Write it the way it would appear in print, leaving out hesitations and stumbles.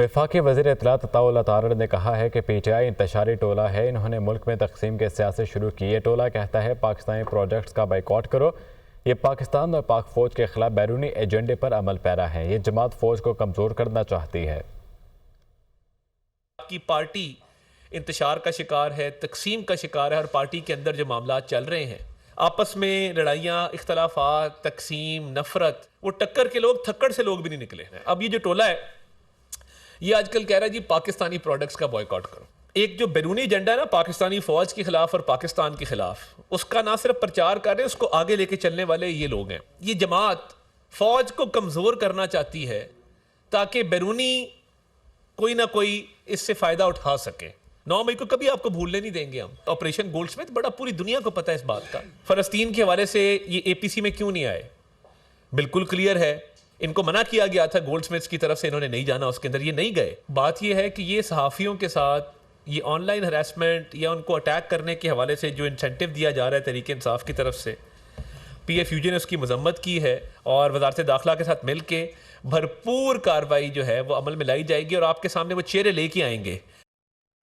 वफाकी वज़ीर इत्तलात अताउल अतारड़ ने कहा है कि PTI इंतशारी टोला है। इन्होंने मुल्क में तकसीम के सियासत शुरू की। ये टोला कहता है पाकिस्तानी प्रोजेक्ट्स का बाइकआउट करो। ये पाकिस्तान और पाक फ़ौज के खिलाफ बैरूनी एजेंडे पर अमल पैरा है। ये जमात फ़ौज को कमज़ोर करना चाहती है। आपकी पार्टी इंतशार का शिकार है, तकसीम का शिकार है, और पार्टी के अंदर जो मामला चल रहे हैं, आपस में लड़ाइयाँ, इख्तलाफात, तकसीम, नफरत, वो टक्कर के लोग, थक्कड़ से लोग भी नहीं निकले। अब ये जो टोला है ये आजकल कह रहा है जी पाकिस्तानी प्रोडक्ट्स का बॉयकॉट करो। एक जो बैरूनी एजेंडा है ना पाकिस्तानी फौज के खिलाफ और पाकिस्तान के खिलाफ, उसका ना सिर्फ प्रचार कर रहे हैं, उसको आगे लेके चलने वाले ये लोग हैं। ये जमात फौज को कमजोर करना चाहती है ताकि बैरूनी कोई ना कोई इससे फायदा उठा सके। 9 मई को कभी आपको भूलने नहीं देंगे हम। ऑपरेशन गोल्डस्मिथ बड़ा पूरी दुनिया को पता है इस बात का। फलस्तीन के हवाले से ये APC में क्यों नहीं आए, बिल्कुल क्लियर है। इनको मना किया गया था गोल्डस्मिथ्स की तरफ से, इन्होंने नहीं जाना, उसके अंदर ये नहीं गए। बात ये है कि ये सहाफ़ियों के साथ ये ऑनलाइन हरासमेंट या उनको अटैक करने के हवाले से जो इंसेंटिव दिया जा रहा है तहरीक इंसाफ की तरफ से, PFUJ ने उसकी मजम्मत की है और वजारत दाखिला के साथ मिल के भरपूर कार्रवाई जो है वो अमल में लाई जाएगी और आपके सामने वो चेहरे लेके आएंगे